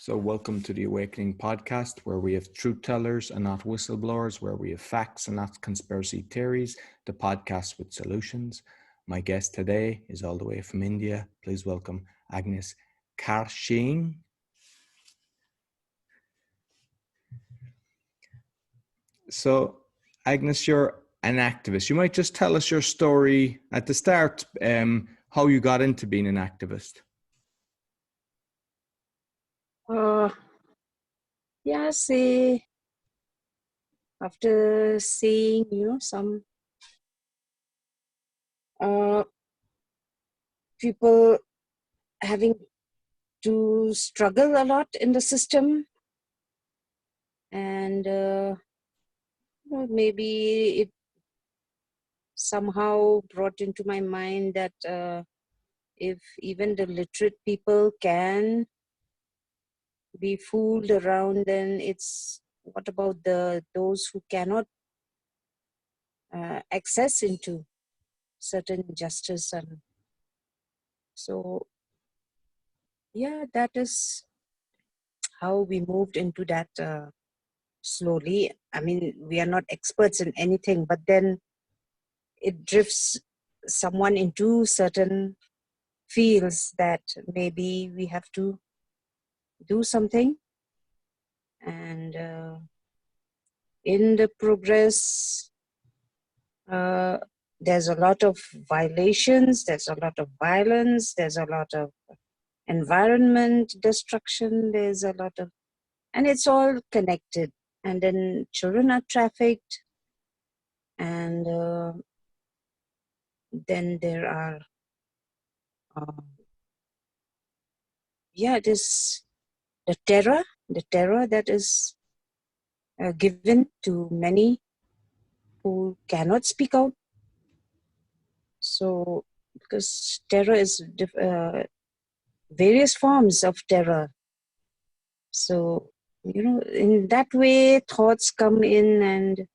So welcome to the Awakening podcast, where we have truth tellers and not whistleblowers, where we have facts and not conspiracy theories, the podcast with solutions. My guest today is all the way from India. Please welcome Agnes Kharshiing. So Agnes, you're an activist. You might just tell us your story at the start, how you got into being an activist. After seeing, some people having to struggle a lot in the system, and maybe it somehow brought into my mind that if even the literate people can be fooled around, then what about those who cannot access into certain justice? And so that is how we moved into that slowly. I mean, we are not experts in anything, but then it drifts someone into certain fields that maybe we have to do something. And in the progress, there's a lot of violations, there's a lot of violence, there's a lot of environment destruction, there's a lot of, and it's all connected. And then children are trafficked, and then there are it is the terror that is given to many who cannot speak out. So because terror is various forms of terror, so in that way thoughts come in, and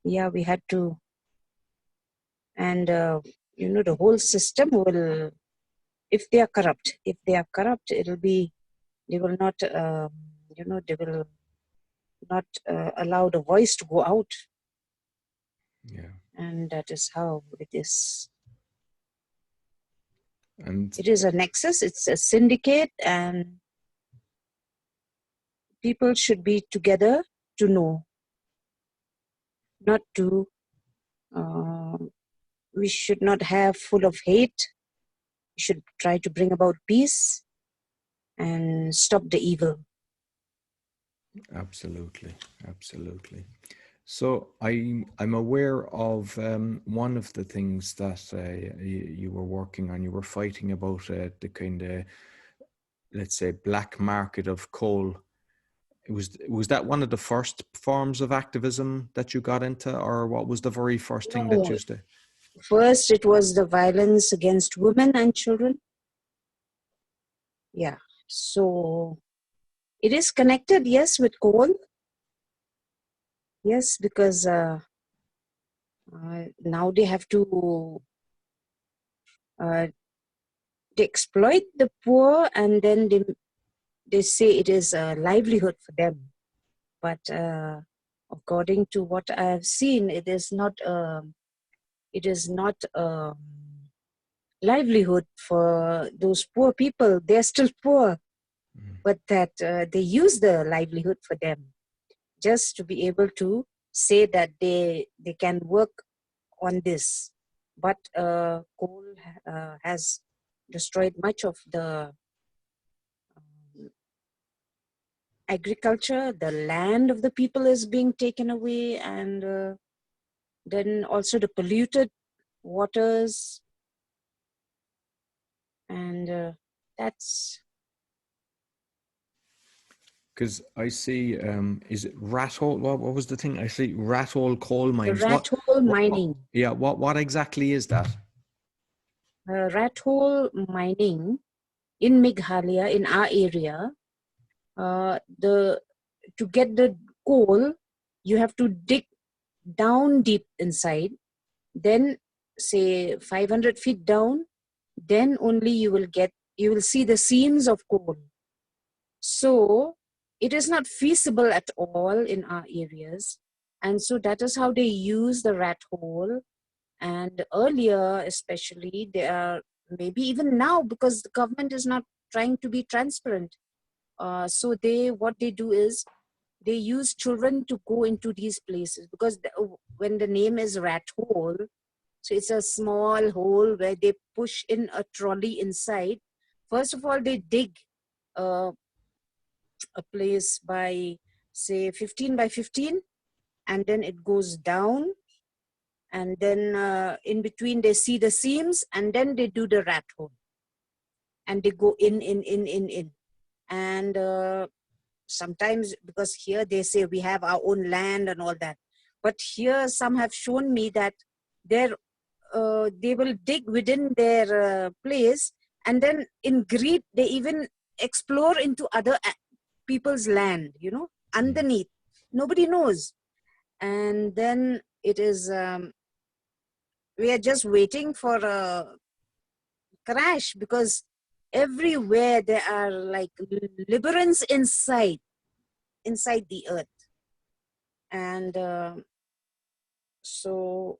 we had to, and the whole system will, if they are corrupt, it'll be, they will not they will not allow the voice to go out. And that is how it is. And it is a nexus, it's a syndicate, and people should be together to know, not to we should not have full of hate. We should try to bring about peace and stop the evil. Absolutely. So I'm aware of one of the things that you were working on. You were fighting about the kind of, let's say, black market of coal. Was that one of the first forms of activism that you got into, or what was the very first thing that you did? First, it was the violence against women and children. So it is connected, yes, with coal. Yes, because now they have to they exploit the poor, and then they say it is a livelihood for them. But according to what I have seen, it is not livelihood for those poor people. They're still poor, but that they use the livelihood for them, just to be able to say that they can work on this. But coal has destroyed much of the agriculture. The land of the people is being taken away, and then also the polluted waters, and that's... Because I see, is it rat hole? What was the thing? I see rat hole coal mines. The rat hole mining. What exactly is that? Rat hole mining in Meghalaya, in our area, to get the coal, you have to dig down deep inside, then say 500 feet down, then only you will see the seams of coal. So it is not feasible at all in our areas. And so that is how they use the rat hole. And earlier, especially, they are, maybe even now, because the government is not trying to be transparent. So what they do is they use children to go into these places, because when the name is rat hole, so it's a small hole where they push in a trolley inside. First of all, they dig uh, a place by, say, 15 by 15, and then it goes down, and then in between they see the seams, and then they do the rat hole, and they go in. And sometimes, because here they say we have our own land and all that, but here some have shown me that they will dig within their place, and then in greed they even explore into other people's land, underneath. Nobody knows. And then it is, we are just waiting for a crash, because everywhere there are like labyrinths inside the earth. And so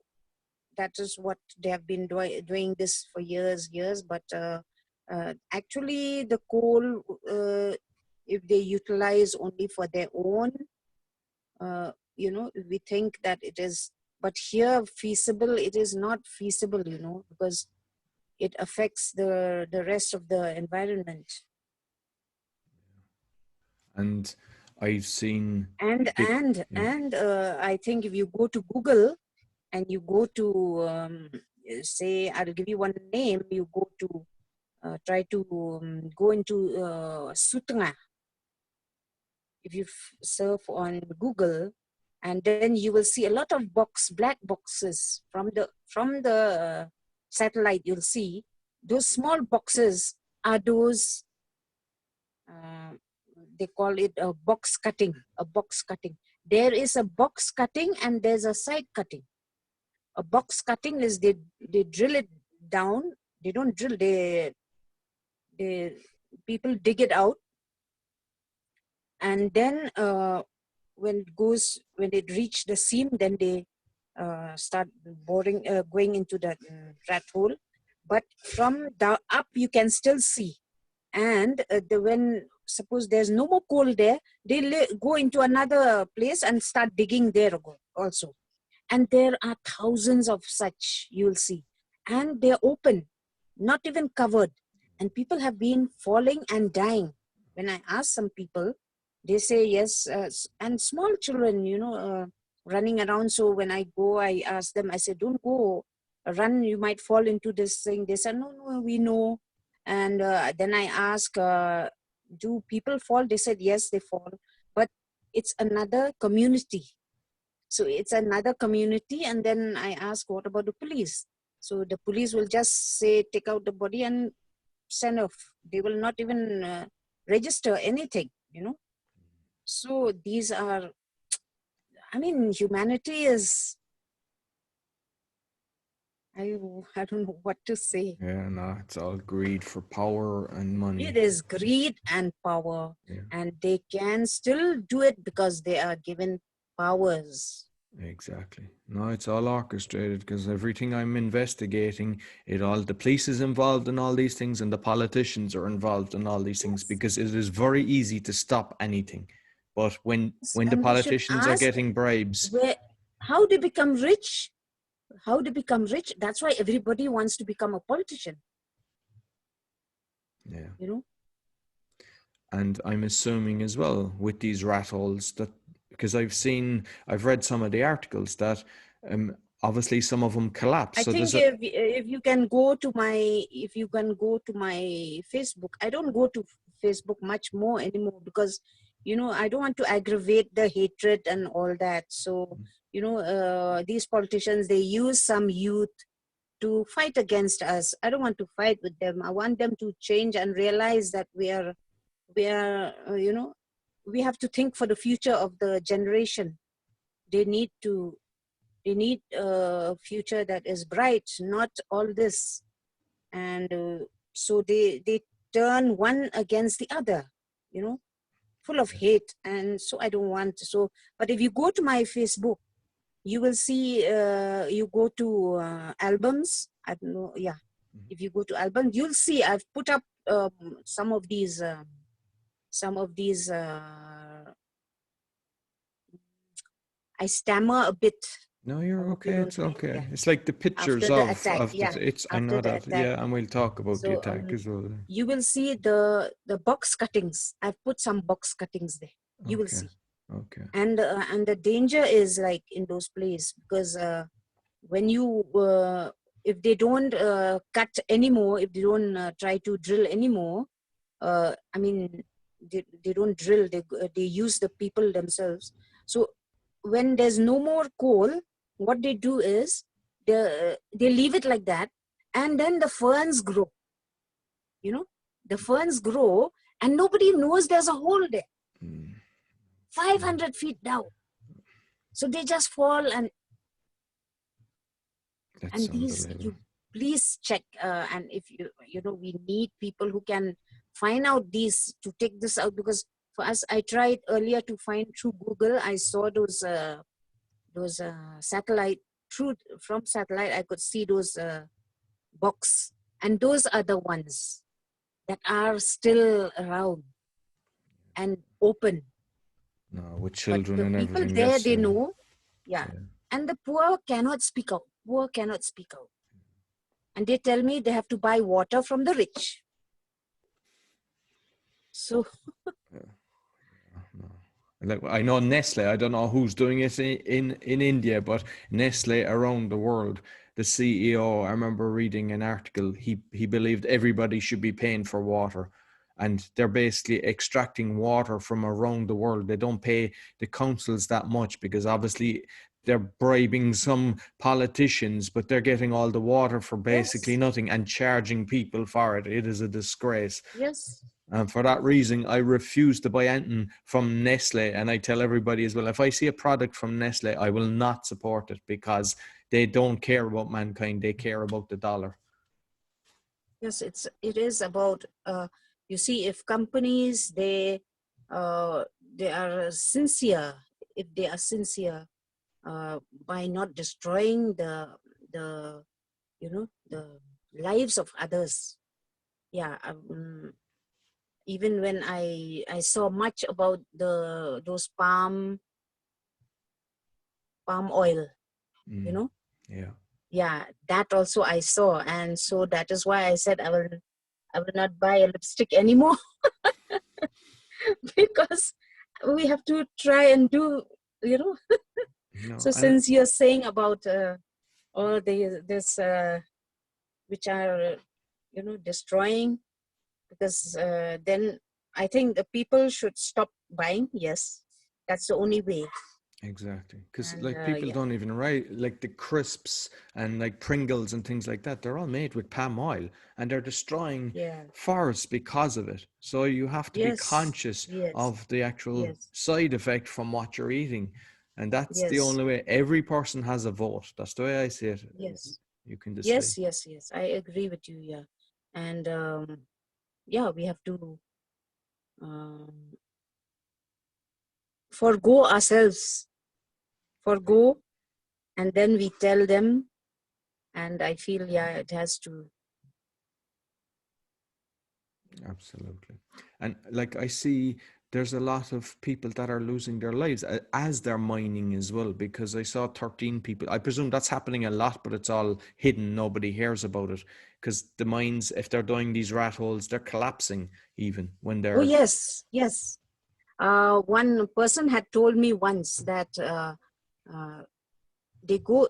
that is what they have been doing this for years. But actually the coal, if they utilize only for their own, we think that it is, but here feasible, it is not feasible, because it affects the rest of the environment. And I've seen And I think if you go to Google and you go to say, I'll give you one name, you go to try to go into Sutanga. If you surf on Google, and then you will see a lot of black boxes from the satellite. You'll see those small boxes are those, they call it a box cutting. There is a box cutting and there's a side cutting. A box cutting is they drill it down. They don't drill, they people dig it out, and then when it reach the seam, then they start boring, going into that rat hole. But from the up you can still see. And when suppose there's no more coal there, they go into another place and start digging there also. And there are thousands of such, you'll see. And they're open, not even covered. And people have been falling and dying. When I ask some people, they say yes. And small children, running around. So when I go, I ask them, I say, don't go, run, you might fall into this thing. They say, no, we know. And then I ask, do people fall? They said, yes, they fall. But it's another community. So it's another community. And then I ask, what about the police? So the police will just say, take out the body and send off. They will not even register anything, So these are, humanity is, I don't know what to say. Yeah, no, it's all greed for power and money. It is greed and power. Yeah. And they can still do it because they are given powers. Exactly. No, it's all orchestrated, because everything I'm investigating, the police is involved in all these things, and the politicians are involved in all these things, because it is very easy to stop anything. But when the politicians are getting bribes, how they become rich? That's why everybody wants to become a politician. Yeah. And I'm assuming as well with these rat holes that, because I've read some of the articles that obviously some of them collapse. I think if you can go to my Facebook, I don't go to Facebook much more anymore, because I don't want to aggravate the hatred and all that. So these politicians, they use some youth to fight against us. I don't want to fight with them. I want them to change and realize that we are we have to think for the future of the generation. They need a future that is bright, not all this. And so they turn one against the other, full of hate, and so I don't want to. So, but if you go to my Facebook, you will see, you go to albums, I don't know, yeah. If you go to albums, you'll see I've put up some of these, I stammer a bit. No, I you're hope you okay. don't It's mind. okay. Yeah. It's like the pictures After the attack, of yeah. the. It's I After know the that. attack. Yeah, and we'll talk about the So attack as well. you will see the box cuttings. I've put some box cuttings there. You will Okay. see. Okay. And the danger is like in those places, because when you if they don't cut anymore, if they don't try to drill anymore, I mean, they don't drill, they use the people themselves. So when there's no more coal, what they do is they leave it like that, and then the ferns grow, you know, the ferns grow, and nobody knows there's a hole there, 500 feet down. So they just fall, and That's these, unbelievable. you please check, and if you know, we need people who can find out these, to take this out, because for us, I tried earlier to find through Google. I saw those satellite, from satellite I could see those box, and those are the ones that are still around and open. No, with But children the and people everything. there, That's they know, yeah. yeah. And the poor cannot speak out. Poor cannot speak out. And they tell me they have to buy water from the rich. So, No. Like I know Nestle. I don't know who's doing it in India, but Nestle around the world. The CEO, I remember reading an article. He believed everybody should be paying for water, and they're basically extracting water from around the world. They don't pay the councils that much because obviously they're bribing some politicians, but they're getting all the water for basically yes, nothing and charging people for it. It is a disgrace. yes, And for that reason, I refuse to buy anything from Nestle. And I tell everybody as well, if I see a product from Nestle, I will not support it because they don't care about mankind. They care about the dollar. yes, it is about, you see, if companies, they are sincere, if they are sincere by not destroying the you know, the lives of others. Yeah. Even when I saw much about those palm oil, you know, Yeah. yeah, that also I saw. And so that is why I said I will not buy a lipstick anymore. Because we have to try and do, you know. No, So and since you're saying about all this which are, you know, destroying, because then I think the people should stop buying. Yes, that's the only way. exactly. Because And like people yeah, don't even write like the crisps and like Pringles and things like that. They're all made with palm oil and they're destroying yeah, forests because of it. So you have to be yes, conscious yes, of the actual yes, side effect from what you're eating. And that's the yes, only way. Every person has a vote. That's the way I see it. yes, You can decide. yes, yes, yes. I agree with you. Yeah, and yeah, we have to um, forgo ourselves, forgo, and then we tell them. And I feel, yeah, it has to. Absolutely. And like I see there's a lot of people that are losing their lives as they're mining as well, because I saw 13 people. I presume that's happening a lot, but it's all hidden. Nobody hears about it because the mines, if they're doing these rat holes, they're collapsing even when Oh they're. yes, yes. One person had told me once that uh, they go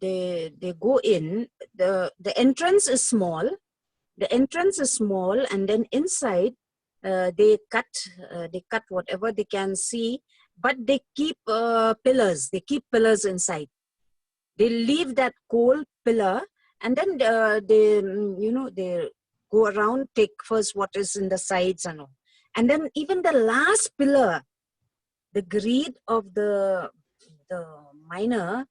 they go in, the entrance is small, and then inside they cut whatever they can see, but they keep pillars inside. They leave that coal pillar, and then you know, they go around, take first what is in the sides and all, and then even the last pillar, the greed of the miner,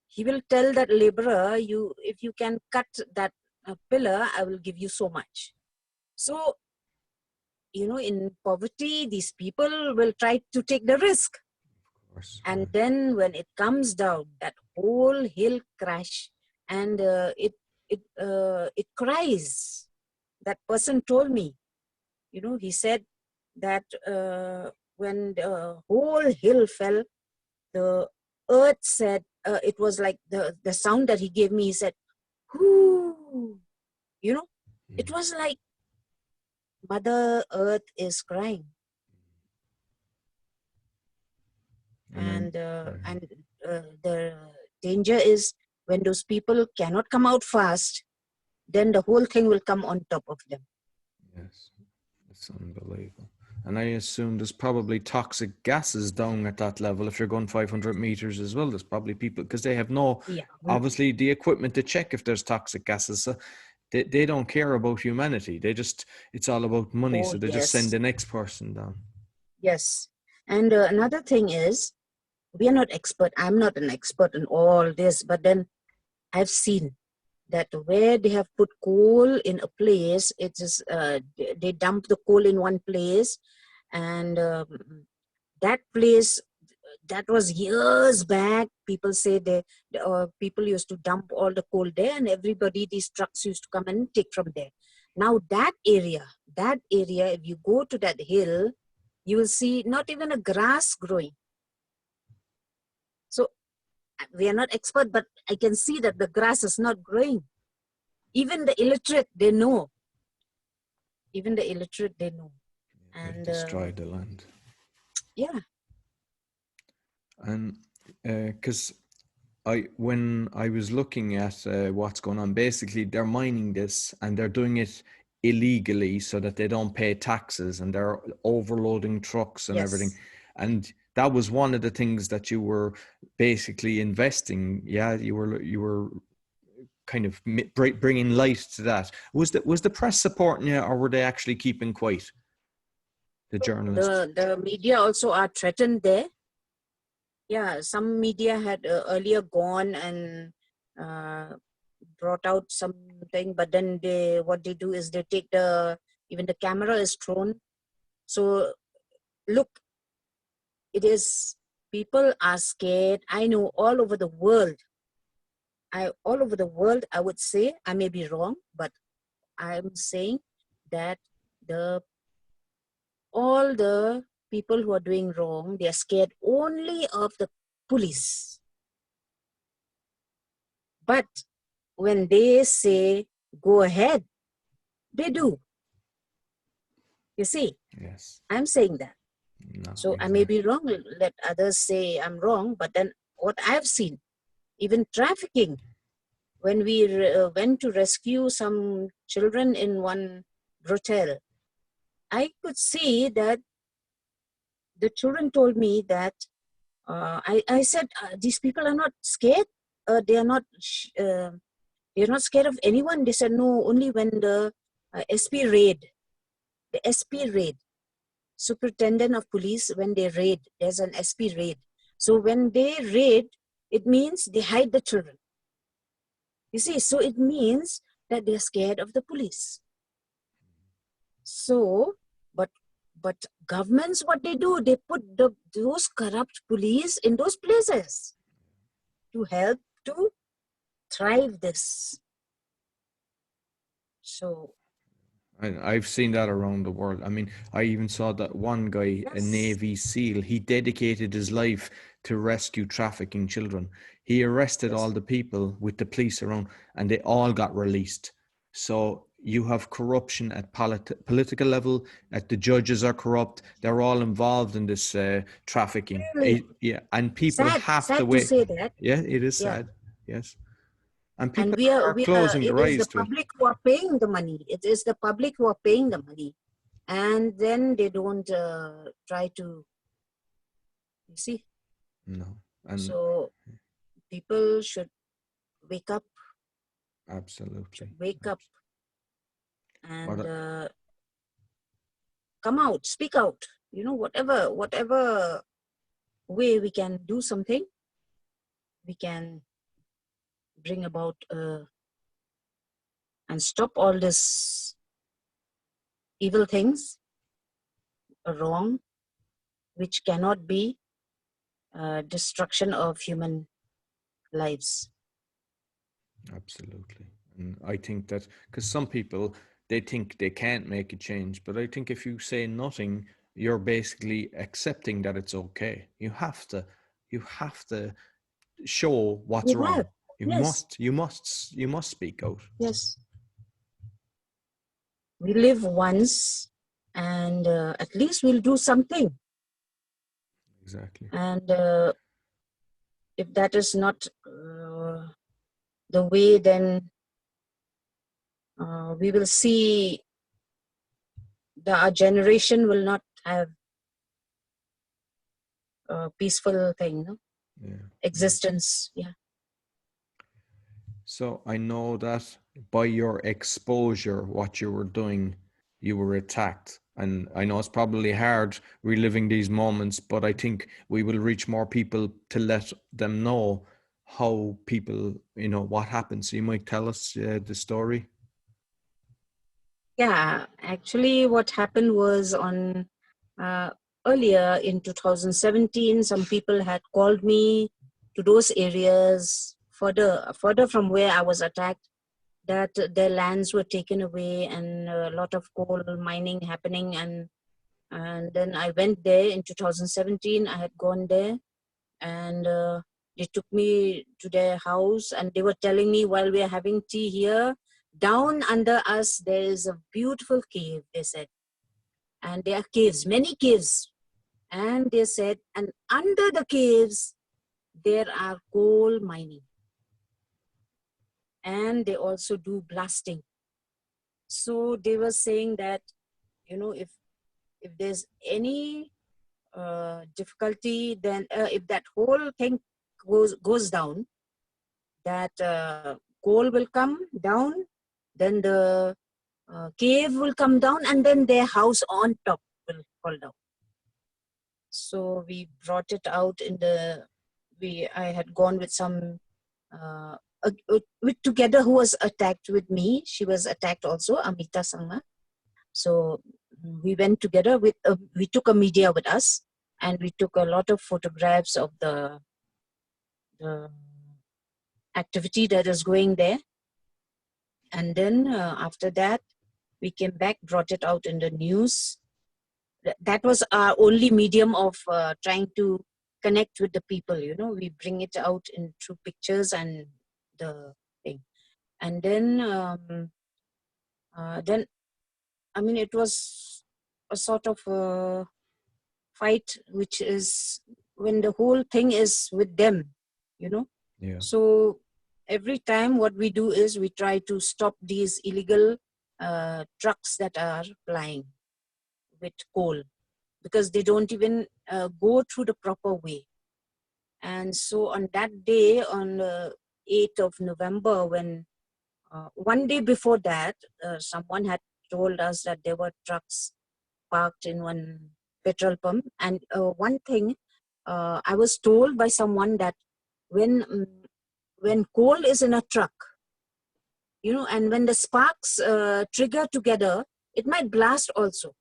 he will tell that laborer, you, if you can cut that pillar, I will give you so much. So in poverty, these people will try to take the risk. Of course. And then when it comes down, that whole hill crash, and it cries. That person told me, he said that when the whole hill fell, the earth said, it was like the sound that he gave me, he said, whoo, it was like Mother Earth is crying. And the danger is when those people cannot come out fast, then the whole thing will come on top of them. Yes, it's unbelievable. And I assume there's probably toxic gases down at that level. If you're going 500 meters as well, there's probably people, because they have obviously the equipment to check if there's toxic gases. So they don't care about humanity. It's all about money. So they just send the next person down. Yes. And another thing is, we are not expert. I'm not an expert in all this, but then I've seen that where they have put coal in a place, it is they dump the coal in one place, and that place, that was years back. People say people used to dump all the coal there, and these trucks used to come and take from there. Now that area, if you go to that hill, you will see not even a grass growing. So we are not expert, but I can see that the grass is not growing. Even the illiterate, they know. And they've destroyed the land. Yeah. And because when I was looking at what's going on, basically they're mining this and they're doing it illegally so that they don't pay taxes, and they're overloading trucks and everything. And that was one of the things that you were basically investing. Yeah, you were kind of bringing light to that. Was the press supporting you, or were they actually keeping quiet? The journalists. The media also are threatened there. Yeah, some media had earlier gone and brought out something, but then what they do is they take even the camera is thrown. So look, people are scared. I know all over the world. I would say, I may be wrong, but I'm saying that all the people who are doing wrong, they are scared only of the police. But when they say, go ahead, they do. You see? Yes. I'm saying that. No, so exactly. I may be wrong. Let others say I'm wrong. But then what I've seen, even trafficking, when we went to rescue some children in one brothel, I could see that the children told me that I said, these people are not scared. They're not scared of anyone. They said, no, only when the SP raid, Superintendent of Police, when they raid, there's an SP raid. So when they raid, it means they hide the children. You see, so it means that they're scared of the police. So, but governments, what they do, they put those corrupt police in those places to help to thrive this. So I've seen that around the world. I mean, I even saw that one guy, a Navy SEAL, he dedicated his life to rescue trafficking children. He arrested all the people with the police around, and they all got released. So you have corruption at political level, at the judges are corrupt. They're all involved in this trafficking. Really? And people have to wait. Sad to say that. Yeah, it is sad. Yes. And people we are closing their eyes to it. It is the public who are paying the money. It is the public who are paying the money. And then they don't try to, you see? No. And so people should wake up. Absolutely. Wake up and come out, speak out. Whatever way we can do something, we can bring about and stop all this evil things. wrong, which cannot be destruction of human lives. Absolutely. And I think that because some people, they think they can't make a change, but I think if you say nothing, you're basically accepting that it's okay. You have to show what's We have, wrong. yes, You must speak out. yes. We live once, and at least we'll do something. Exactly. And if that is not the way, then we will see our generation will not have a peaceful thing, no? Yeah. Existence. Yeah. So I know that by your exposure, what you were doing, you were attacked. And I know it's probably hard reliving these moments, but I think we will reach more people to let them know how people, what happened. So you might tell us the story. Yeah, actually, what happened was on uh, earlier in 2017, some people had called me to those areas further from where I was attacked, that their lands were taken away and a lot of coal mining happening. And then I went there in 2017. I had gone there, and they took me to their house, and they were telling me, while we are having tea here, down under us there is a beautiful cave, they said. And there are caves, many caves. And they said, and under the caves there are coal mining, and they also do blasting. So they were saying that, if there's any difficulty, then if that whole thing goes down, that coal will come down, then the cave will come down, and then their house on top will fall down. So we brought it out I had gone with some together who was attacked with me. She was attacked also, Amita Sangma. So we went together we took a media with us, and we took a lot of photographs of the activity that is going there. And then after that, we came back, brought it out in the news. That was our only medium of trying to connect with the people. We bring it out through pictures and the thing. And then I mean, it was a sort of a fight, which is when the whole thing is with them, Yeah. So every time what we do is we try to stop these illegal trucks that are plying with coal, because they don't even go through the proper way. And so on that day, on the 8th of November, when one day before that, someone had told us that there were trucks parked in one petrol pump. And one thing, I was told by someone that when coal is in a truck, and when the sparks trigger together, it might blast also.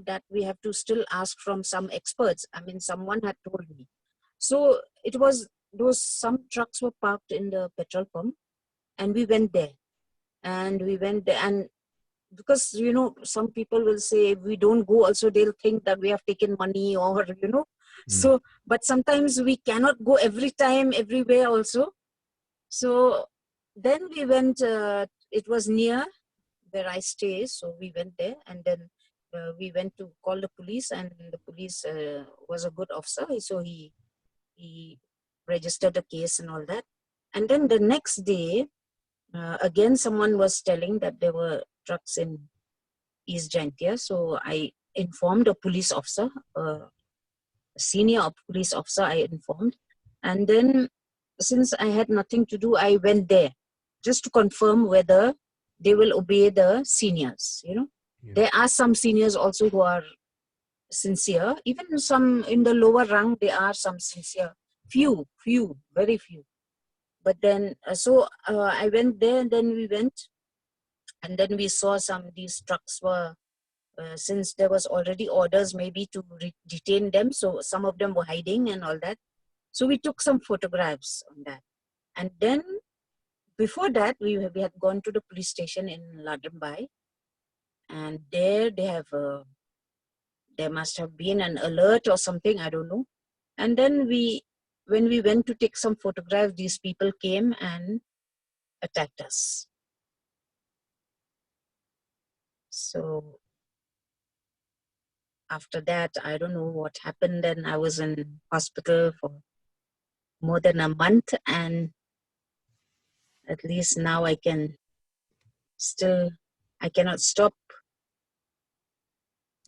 That we have to still ask from some experts. I mean, someone had told me. So it was some trucks were parked in the petrol pump, and we went there. And because, some people will say, if we don't go also, they'll think that we have taken money or, So, but sometimes we cannot go every time, everywhere also. So then we went, it was near where I stay. So we went there, and then we went to call the police, and the police was a good officer. So he registered the case and all that. And then the next day, again, someone was telling that there were trucks in East Jaintia. So I informed a police officer, a senior police officer, I informed. And then, since I had nothing to do, I went there just to confirm whether they will obey the seniors. Yeah. There are some seniors also who are sincere. Even some in the lower rank, there are some sincere. Few, very few. But then, I went there, and then we went, and then we saw these trucks were since there was already orders maybe to detain them, so some of them were hiding and all that. So we took some photographs on that. And then before that, we had gone to the police station in Ladambai, and there they have there must have been an alert or something, I don't know. And then when we went to take some photographs, these people came and attacked us. So after that, I don't know what happened. And I was in hospital for more than a month, and at least now I cannot stop.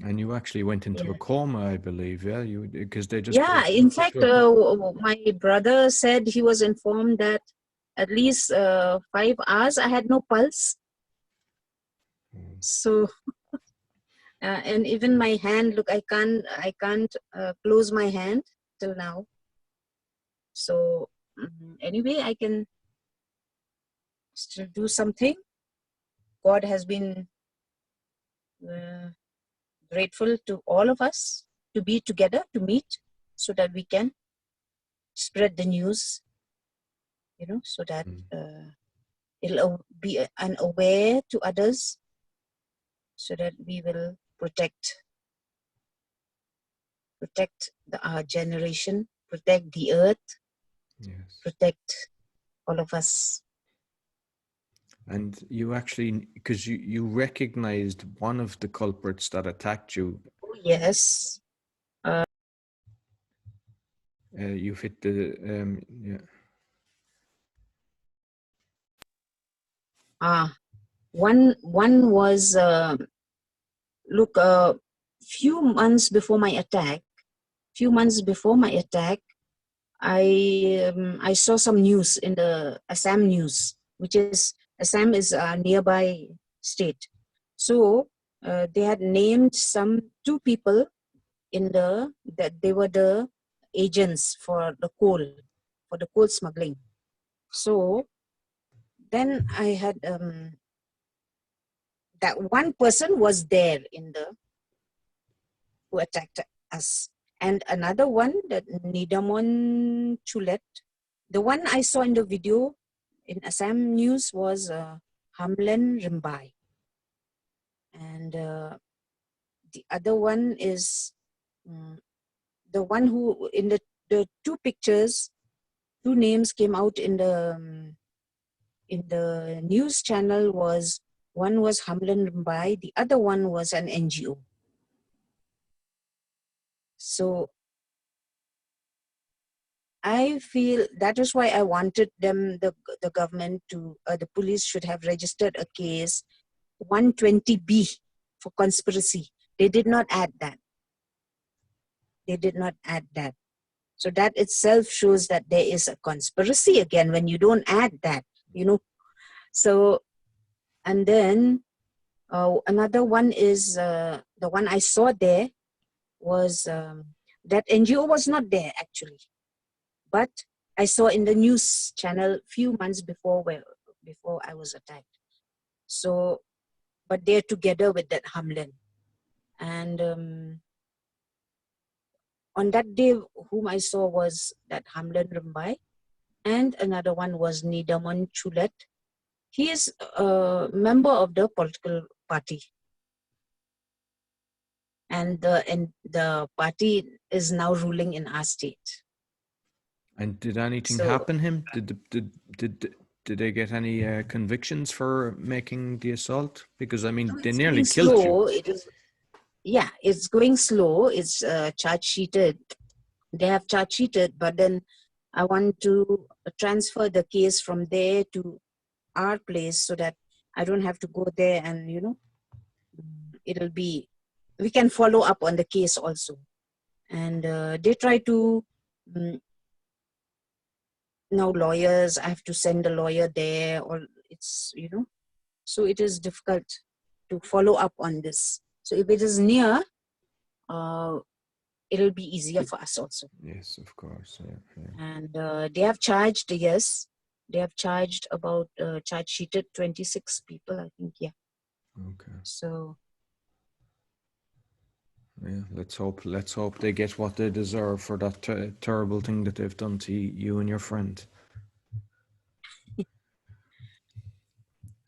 And you actually went into a coma, I believe, yeah? Because they just... Yeah, in fact, my brother said he was informed that at least 5 hours I had no pulse. So, and even my hand, look, I can't close my hand till now. So anyway, I can still do something. God has been grateful to all of us to be together, to meet, so that we can spread the news, so that it'll be an aware to others, so that we will protect our generation, protect the earth, protect all of us. And you actually, because you recognized one of the culprits that attacked you. Oh, yes. You hit the, One was, look, few months before my attack, I saw some news in the Assam news, which is, Assam is a nearby state. So they had named two people that they were the agents for the coal smuggling. So then I had, that one person was there who attacked us. And another one, that Nidamon Chulet, the one I saw in the video in Assam news was Hamlen Rimbai. And the other one is the one who, in the two pictures, two names came out in the news channel. One was Hamlen Rimbai, the other one was an NGO. So I feel that is why I wanted them, the government, to, the police should have registered a case 120B for conspiracy. They did not add that. So that itself shows that there is a conspiracy again when you don't add that, So, and then another one is the one I saw there was that NGO was not there actually. But I saw in the news channel few months before I was attacked. So, but they're together with that Hamlen. And on that day, whom I saw was that Hamlen Rimbai, and another one was Nidamon Chulet. He is a member of the political party. And the party is now ruling in our state. And did anything happen to him? Did they get any convictions for making the assault? Because I mean, they nearly killed you. It's going slow. It's charge sheeted. They have charge sheeted, but then I want to transfer the case from there to our place so that I don't have to go there, and we can follow up on the case also. And they try to. Now lawyers, I have to send a lawyer there, or it's, so it is difficult to follow up on this. So if it is near, it'll be easier for us also. Yes, of course. Yeah. And they have charged, about, charge sheeted 26 people, I think, yeah. Okay. So Yeah, let's hope they get what they deserve for that terrible thing that they've done to you and your friend.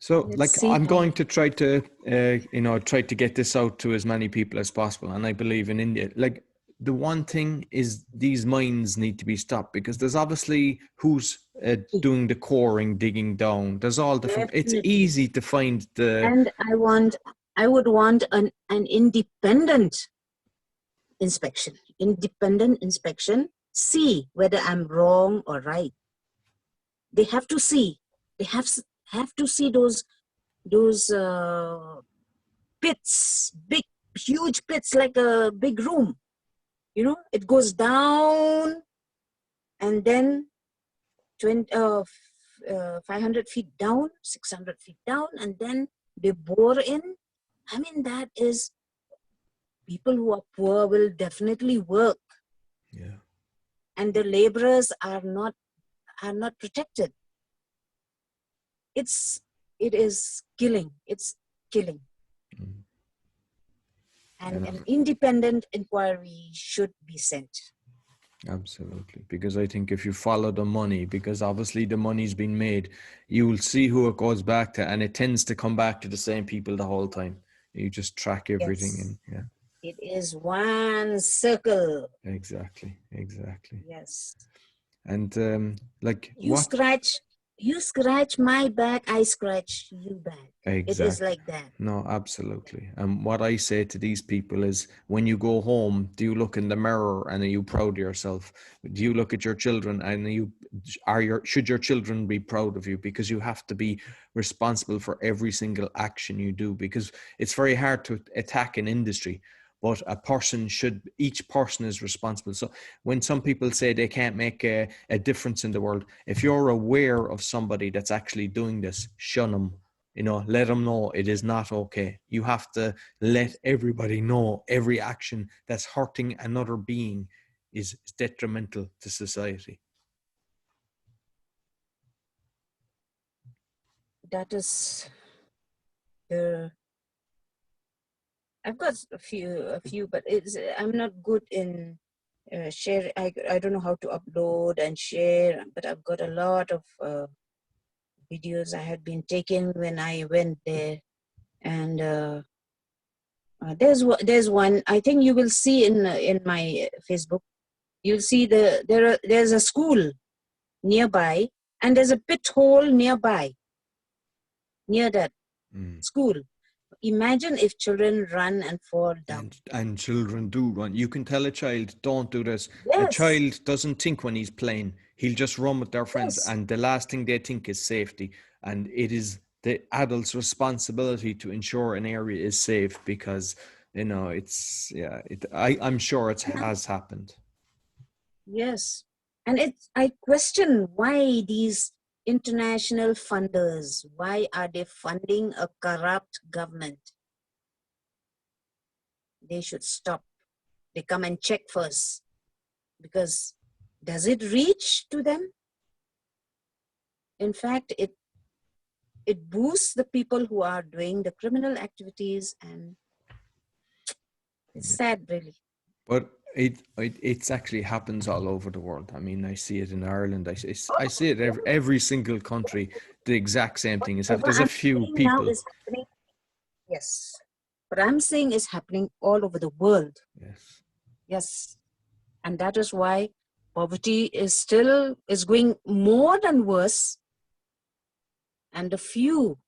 So, Let's like, see I'm how. going to try to, try to get this out to as many people as possible. And I believe in India. Like, the one thing is these mines need to be stopped, because there's obviously who's doing the coring, digging down. There's all different. It's Definitely. easy to find the. And I would want an independent inspection. Independent inspection. See whether I'm wrong or right. They have to see. They have to see those pits, big, huge pits, like a big room. You know, it goes down, and then 500 feet down, 600 feet down, and then they bore in. I mean, that is, people who are poor will definitely work, Yeah. and the laborers are not protected. It is killing. It's killing. Mm. And And an independent inquiry should be sent. absolutely, because I think if you follow the money, because obviously the money's been made, you will see who it goes back to, and it tends to come back to the same people the whole time. You just track everything, Yes. and yeah, It is one circle. exactly. Yes. And like You what scratch, you scratch my back, I scratch you back. It is exactly? like that. No, absolutely. And what I say to these people is, when you go home, do you look in the mirror and are you proud of yourself? Do you look at your children and should your children be proud of you? Because you have to be responsible for every single action you do, because it's very hard to attack an industry, but each person is responsible. So when some people say they can't make a difference in the world, if you're aware of somebody that's actually doing this, shun them. Let them know it is not okay. You have to let everybody know every action that's hurting another being is detrimental to society. That is the. I've got a few, but I'm not good in share. I don't know how to upload and share, but I've got a lot of videos I had been taken when I went there, and there's one. I think you will see in my Facebook. You'll see there's a school nearby, and there's a pit hole nearby, near that school. Imagine if children run and fall down. And children do run. You can tell a child, don't do this. A Yes, child doesn't think when he's playing. He'll just run with their friends, yes, and the last thing they think is safety. And it is the adult's responsibility to ensure an area is safe, because it's I'm sure it has happened. yes. And I question why these international funders, why are they funding a corrupt government? They should stop. They come and check first, because does it reach to them? In fact, it boosts the people who are doing the criminal activities, and it's sad, really. But it's actually happens all over the world. I mean, I see it in Ireland. I see it every single country. The exact same thing is happening. Whatever There's a I'm few saying now people. is happening. Yes. What I'm saying is happening all over the world. Yes. Yes. And that is why poverty is going more than worse. And the few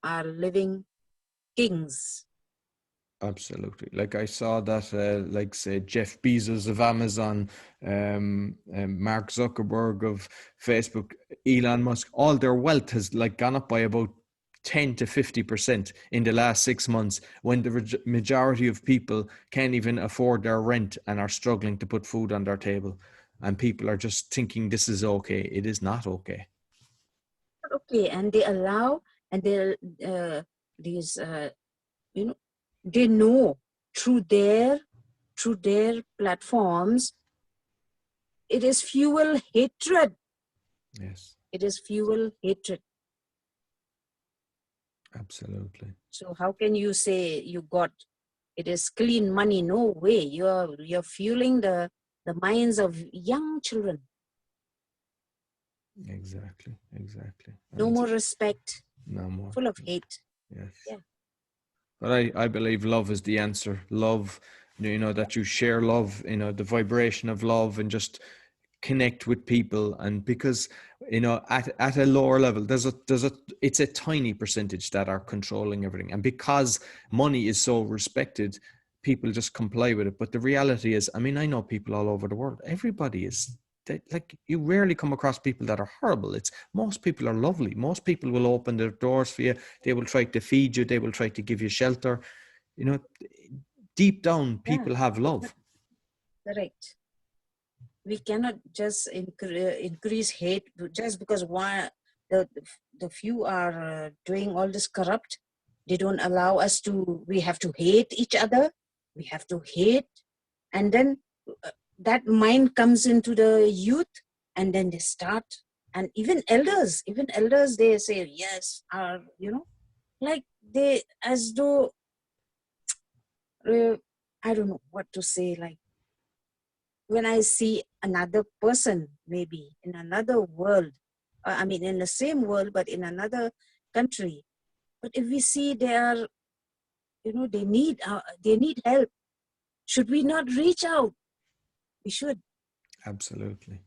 are living kings. Absolutely. Like, I saw that, like, say, Jeff Bezos of Amazon, Mark Zuckerberg of Facebook, Elon Musk, all their wealth has like gone up by about 10 to 50% in the last 6 months, when the majority of people can't even afford their rent and are struggling to put food on their table. And people are just thinking this is okay. It is not okay. Okay. And they allow, and these, you know, they know through their platforms, it is fuel hatred. Yes, It is fuel hatred. absolutely. So how can you say you got it is clean money. No way. You're fueling the minds of young children. Exactly. No And more respect, no more. full of hate. Yes. Yeah. But I believe love is the answer. Love, that you share love, the vibration of love, and just connect with people. And because, at a lower level, it's a tiny percentage that are controlling everything. And because money is so respected, people just comply with it. But the reality is, I mean, I know people all over the world. Everybody is like, you rarely come across people that are horrible. It's most people are lovely. Most people will open their doors for you. They will try to feed you. They will try to give you shelter. Deep down, Yeah. people have love. Correct. We cannot just increase hate just because the few are doing all this corrupt. They don't allow us to. We have to hate each other. We have to hate, and then that mind comes into the youth, and then they start. And even elders, they say yes, are like they, as though I don't know what to say. Like, when I see another person, maybe in another world, I mean, in the same world, but in another country. But if we see they are, they need help, should we not reach out? We should. Absolutely.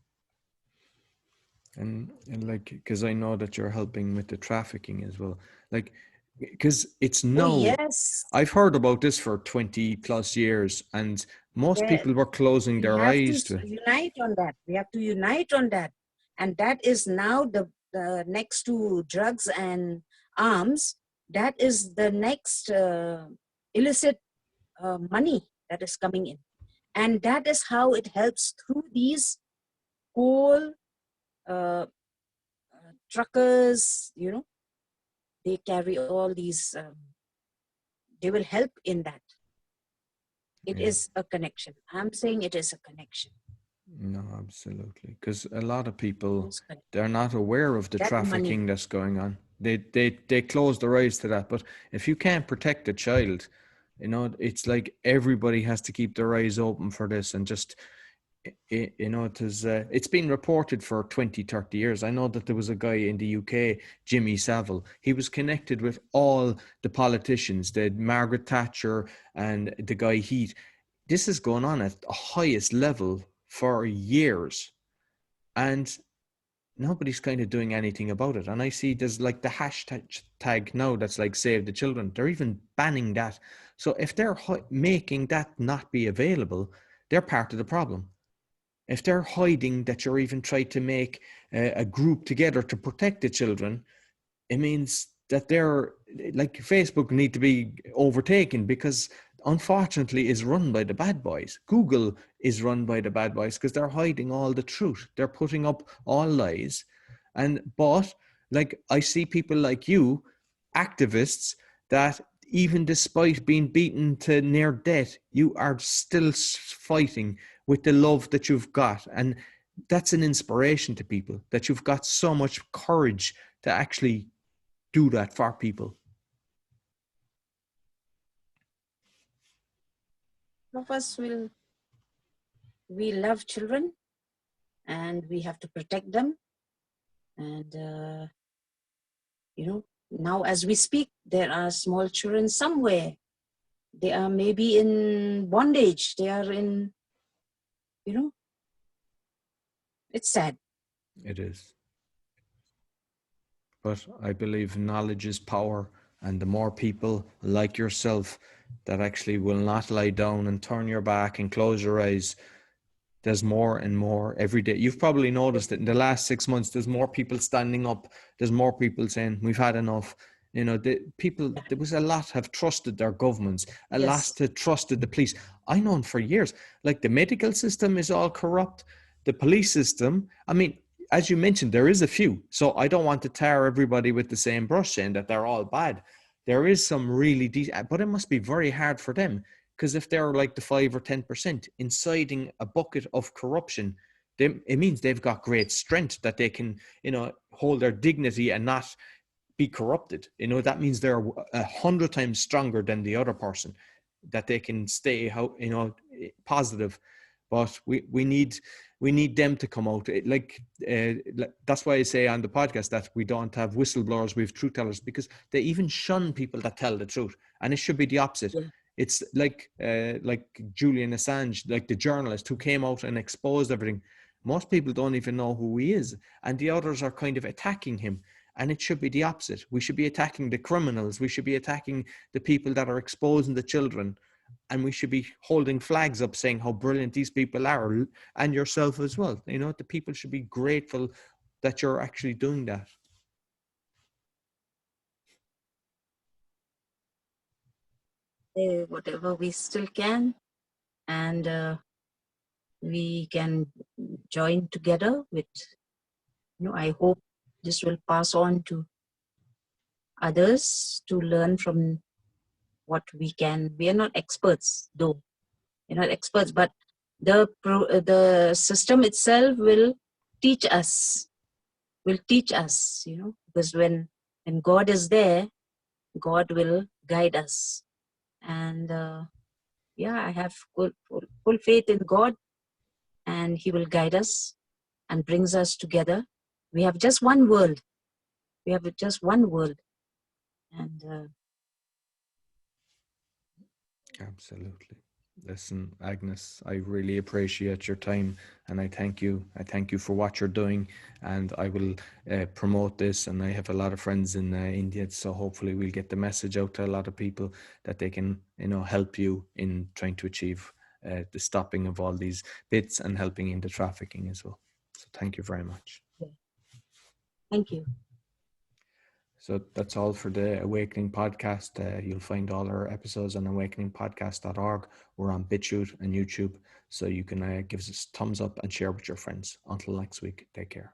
And like, because I know that you're helping with the trafficking as well. Like, because it's Oh, no, yes. I've heard about this for 20 plus years, and most people were closing We their have to eyes to it. unite on that. We have to unite on that. And that is now the next to drugs and arms, that is the next illicit money that is coming in. And that is how it helps through these coal truckers, they carry all these, they will help in that. It is a connection. I'm saying it is a connection. No, absolutely. Because a lot of people, they're not aware of the trafficking that's going on. They close their eyes to that. But if you can't protect a child, it's like everybody has to keep their eyes open for this. And just, it's been reported for 20, 30 years. I know that there was a guy in the UK, Jimmy Savile. He was connected with all the politicians, the Margaret Thatcher and the Guy Heath. This is going on at the highest level for years, and nobody's kind of doing anything about it. And I see there's like the hashtag now that's like save the children. They're even banning that. So if they're making that not be available, they're part of the problem. If they're hiding that you're even trying to make a group together to protect the children, it means that they're like, Facebook need to be overtaken, because unfortunately is run by the bad boys. Google is run by the bad boys because they're hiding all the truth. They're putting up all lies. But like, I see people like you, activists, that even despite being beaten to near death, you are still fighting with the love that you've got. And that's an inspiration to people, that you've got so much courage to actually do that for people. Of us we love children, and we have to protect them. And now as we speak, there are small children somewhere. They are maybe in bondage. They are in, it's sad. It is. But I believe knowledge is power, and the more people like yourself that actually will not lie down and turn your back and close your eyes, there's more and more every day. You've probably noticed that in the last 6 months, there's more people standing up. There's more people saying, we've had enough. There was a lot have trusted their governments, a lot have trusted the police. I know for years, like, the medical system is all corrupt. The police system, I mean, as you mentioned, there is a few. So I don't want to tar everybody with the same brush saying that they're all bad. There is some really decent, but it must be very hard for them, because if they're like the 5 or 10% inciting a bucket of corruption, it means they've got great strength, that they can, hold their dignity and not be corrupted. That means they're 100 times stronger than the other person. that they can stay positive. But we need them to come out. That's why I say on the podcast that we don't have whistleblowers, we have truth tellers, because they even shun people that tell the truth, and it should be the opposite. Yeah. It's like Julian Assange, like the journalist who came out and exposed everything. Most people don't even know who he is, and the others are kind of attacking him. And it should be the opposite. We should be attacking the criminals. We should be attacking the people that are exposing the children. And we should be holding flags up saying how brilliant these people are, and yourself as well. The people should be grateful that you're actually doing that. Whatever we still can, and we can join together with, I hope this will pass on to others to learn from what we can. We are not experts, though. We're not experts, but the system itself will teach us. Because when God is there, God will guide us. And I have full faith in God, and He will guide us and brings us together. We have just one world. And Absolutely. Listen, Agnes, I really appreciate your time, and I thank you. I thank you for what you're doing, and I will promote this. And I have a lot of friends in India, so hopefully we'll get the message out to a lot of people that they can, help you in trying to achieve the stopping of all these bits and helping in the trafficking as well. So thank you very much. Thank you. So that's all for the Awakening podcast. You'll find all our episodes on awakeningpodcast.org. We're on BitChute and YouTube, so you can give us a thumbs up and share with your friends. Until next week, take care.